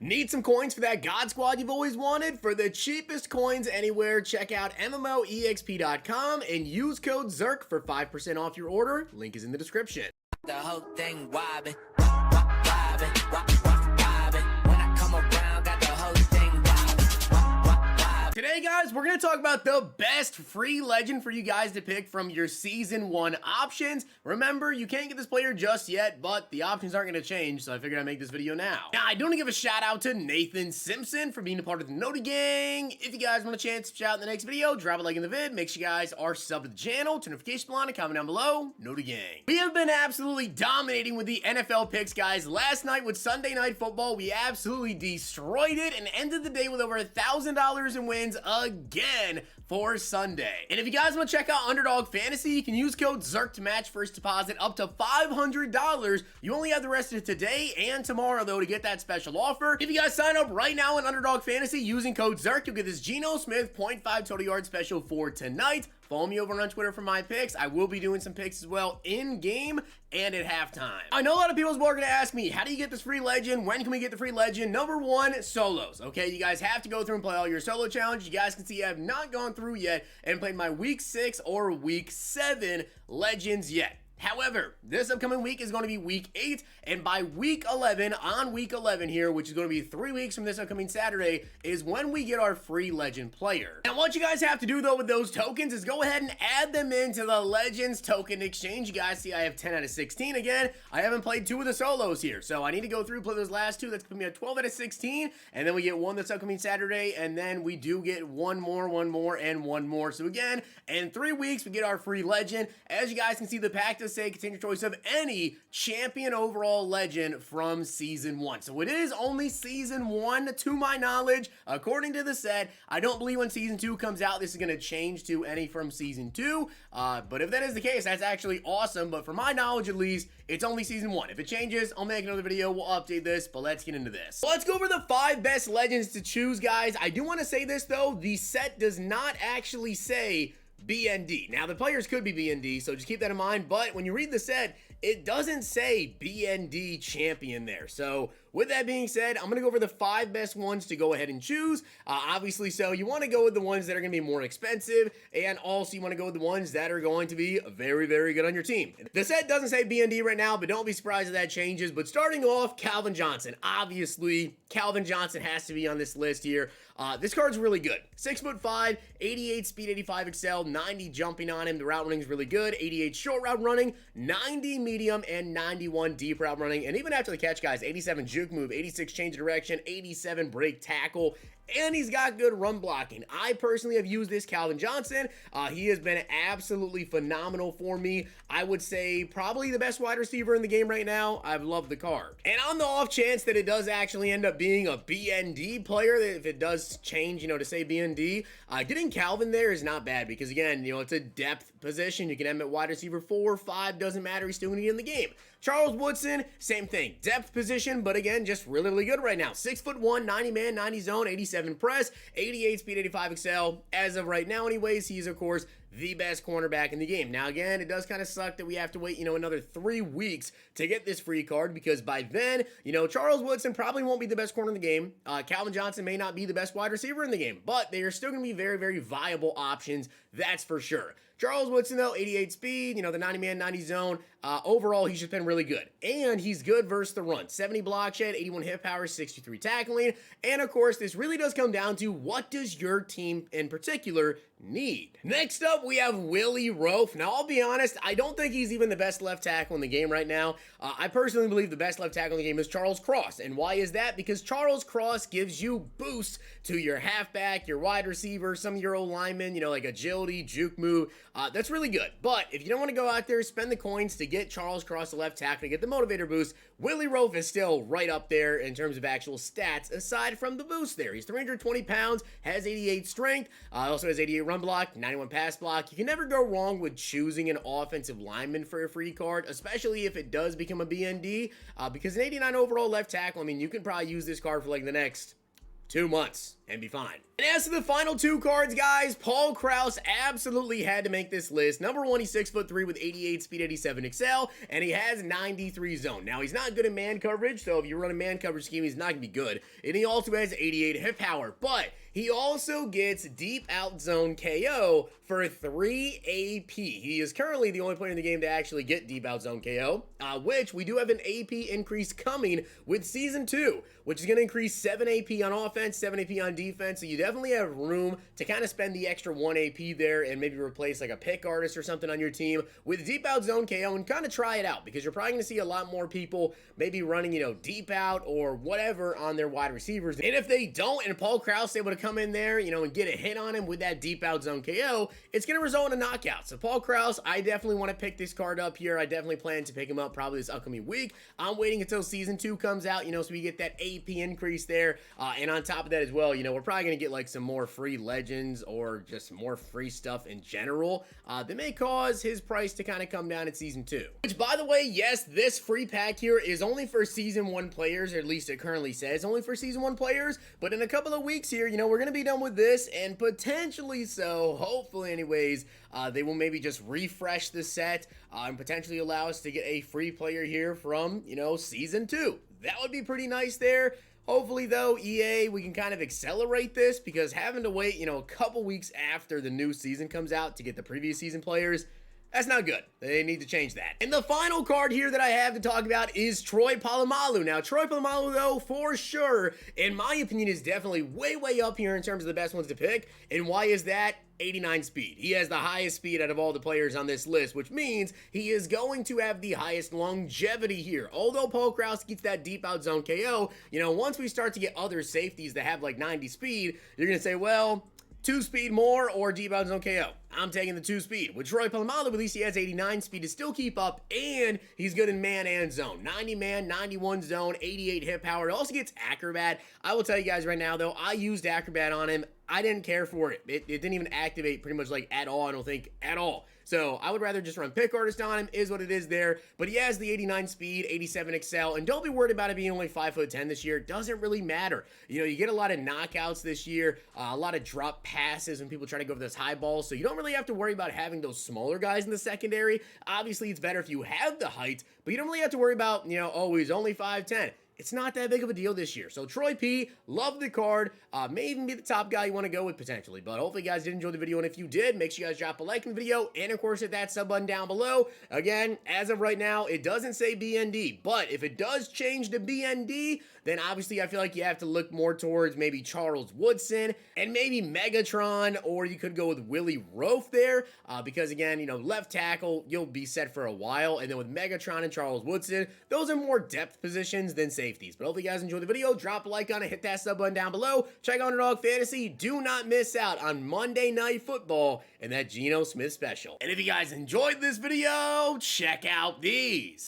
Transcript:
Need some coins for that God Squad you've always wanted? For the cheapest coins anywhere, check out MMOEXP.com and use code ZERK for 5% off your order. Link is in the description. The whole thing wobbin', wobbin'. When I come around, got the whole thing wobbin'. Today, guys, we're going to talk about the best free legend for you guys to pick from your Season 1 options. Remember, you can't get this player just yet, but the options aren't going to change, so I figured I'd make this video now. Now, I do want to give a shout out to Nathan Simpson for being a part of the Noti Gang. If you guys want a chance to shout out in the next video, drop a like in the vid. Make sure you guys are subbed to the channel, turn notification bell on, and comment down below. Noti Gang. We have been absolutely dominating with the NFL picks, guys. Last night with Sunday Night Football, we absolutely destroyed it and ended the day with over $1,000 in wins again for Sunday. And if you guys want to check out Underdog Fantasy, you can use code ZERK to match first deposit up to $500. You only have the rest of today and tomorrow, though, to get that special offer. If you guys sign up right now in Underdog Fantasy using code ZERK, you'll get this Geno Smith 0.5 total yard special for tonight. Follow me over on Twitter for my picks. I will be doing some picks as well in-game and at halftime. I know a lot of people are going to ask me, how do you get this free legend? When can we get the free legend? Number one, solos. Okay, you guys have to go through and play all your solo challenges. You guys can see I have not gone through yet and played my week 6 or week 7 legends yet. However, this upcoming week is going to be week 8, and by week 11, on week 11 here, which is going to be 3 weeks from this upcoming Saturday, is when we get our free legend player. Now, what you guys have to do, though, with those tokens is go ahead and add them into the Legends Token Exchange. You guys see I have 10 out of 16 again. I haven't played 2 of the solos here, so I need to go through, play those last 2. That's going to be a 12 out of 16, and then we get 1 this upcoming Saturday, and then we do get one more, and one more. So again, in 3 weeks, we get our free legend. As you guys can see, the pack does say contain your choice of any champion overall legend from Season 1. So it is only Season 1 to my knowledge, according to the set. I don't believe when Season 2 comes out, this is going to change to any from Season 2. But if that is the case, that's actually awesome. But for my knowledge, at least, it's only Season 1. If it changes, I'll make another video. We'll update this, but let's get into this. So let's go over the 5 best legends to choose, guys. I do want to say this, though. The set does not actually say BND. Now, the players could be BND, so just keep that in mind, but when you read the set, it doesn't say BND champion there. So with that being said, I'm going to go over the 5 best ones to go ahead and choose. Obviously, so you want to go with the ones that are going to be more expensive, and also you want to go with the ones that are going to be very, very good on your team. The set doesn't say BND right now, but don't be surprised if that changes. But starting off, Calvin Johnson. Obviously, Calvin Johnson has to be on this list here. This card's really good. 6'5", 88 speed, 85 excel, 90 jumping on him. The route running is really good. 88 short route running, 90 medium, and 91 deep route running. And even after the catch, guys, 87 juke move, 86 change of direction, 87 break tackle, and he's got good run blocking. I personally have used this Calvin Johnson. He has been absolutely phenomenal for me. I would say probably the best wide receiver in the game right now. I've loved the card. And on the off chance that it does actually end up being a BND player, if it does change, to say BND, getting Calvin there is not bad because, again, it's a depth position. You can end at wide receiver 4, 5, doesn't matter. He's still going to get in the game. Charles Woodson, same thing. Depth position, but again, just really, really good right now. 6'1", 90 man, 90 zone, 87 press, 88 speed, 85 excel. As of right now, anyways, he's, of course, the best cornerback in the game. Now, again, it does kind of suck that we have to wait, another 3 weeks to get this free card because by then, Charles Woodson probably won't be the best corner in the game. Calvin Johnson may not be the best wide receiver in the game, but they are still going to be very, very viable options. That's for sure. Charles Woodson, though, 88 speed, the 90-man, 90 zone. Overall, he's just been really good. And he's good versus the run. 70 block shed, 81 hit power, 63 tackling. And, of course, this really does come down to what does your team in particular need. Next up, we have Willie Roaf. Now, I'll be honest, I don't think he's even the best left tackle in the game right now. I personally believe the best left tackle in the game is Charles Cross. And why is that? Because Charles Cross gives you boosts to your halfback, your wide receiver, some of your old linemen, like agility, juke move. That's really good. But if you don't want to go out there, spend the coins to get Charles Cross the left tackle, to get the motivator boost, Willie Roaf is still right up there in terms of actual stats, aside from the boost there. He's 320 pounds, has 88 strength, also has 88 run block, 91 pass block. You can never go wrong with choosing an offensive lineman for a free card, especially if it does become a BND, because an 89 overall left tackle, you can probably use this card for like the next 2 months and be fine. And as to the final 2 cards, guys, Paul Krause absolutely had to make this list. Number 1, he's 6'3" with 88 speed, 87 excel, and he has 93 zone. Now, he's not good at man coverage, so if you run a man coverage scheme, he's not going to be good. And he also has 88 hit power, but he also gets deep out zone KO for 3 AP. He is currently the only player in the game to actually get deep out zone KO, which we do have an AP increase coming with Season 2, which is going to increase 7 AP on offense, 7 AP on defense, so you definitely have room to kind of spend the extra 1 AP there and maybe replace like a pick artist or something on your team with deep out zone KO and kind of try it out, because you're probably going to see a lot more people maybe running, deep out or whatever on their wide receivers. And if they don't, and Paul Krause is able to come in there, and get a hit on him with that deep out zone KO, it's going to result in a knockout. So Paul Krause, I definitely want to pick this card up here. I definitely plan to pick him up probably this upcoming week. I'm waiting until Season 2 comes out, so we get that AP increase there. And on top of that as well, we're probably going to get like some more free legends or just more free stuff in general that may cause his price to kind of come down at Season 2. Which, by the way, yes, this free pack here is only for Season 1 players, or at least it currently says only for Season 1 players, but in a couple of weeks here, we're going to be done with this, and potentially so, hopefully anyways, they will maybe just refresh the set and potentially allow us to get a free player here from, Season 2. That would be pretty nice there. Hopefully, though, EA, we can kind of accelerate this, because having to wait, a couple weeks after the new season comes out to get the previous season players, that's not good. They need to change that. And the final card here that I have to talk about is Troy Polamalu. Now, Troy Polamalu, though, for sure, in my opinion, is definitely way, way up here in terms of the best ones to pick. And why is that? 89 speed. He has the highest speed out of all the players on this list, which means he is going to have the highest longevity here. Although Paul Krause gets that deep out zone KO, once we start to get other safeties that have like 90 speed, you're going to say, well, 2 speed more or deep out zone KO. I'm taking the 2 speed. With Troy Polamalu, at least he has 89 speed to still keep up, and he's good in man and zone. 90 man, 91 zone, 88 hit power. It also gets Acrobat. I will tell you guys right now, though, I used Acrobat on him. I didn't care for it. It didn't even activate pretty much like at all, I don't think, at all. So I would rather just run pick artist on him, is what it is there. But he has the 89 speed, 87 excel, and don't be worried about it being only 5'10" this year. It doesn't really matter. You get a lot of knockouts this year, a lot of drop passes when people try to go for those high balls. So you don't really have to worry about having those smaller guys in the secondary. Obviously, it's better if you have the height, but you don't really have to worry about, oh, he's only 5'10". It's not that big of a deal this year. So Troy P, love the card. May even be the top guy you want to go with potentially. But hopefully you guys did enjoy the video. And if you did, make sure you guys drop a like in the video. And of course, hit that sub button down below. Again, as of right now, it doesn't say BND. But if it does change to BND, then obviously I feel like you have to look more towards maybe Charles Woodson and maybe Megatron. Or you could go with Willie Roaf there. Because again, left tackle, you'll be set for a while. And then with Megatron and Charles Woodson, those are more depth positions than safeties. But hopefully you guys enjoyed the video. Drop a like on it, hit that sub button down below. Check out Underdog Fantasy. Do not miss out on Monday Night Football and that Geno Smith special. And if you guys enjoyed this video, check out these.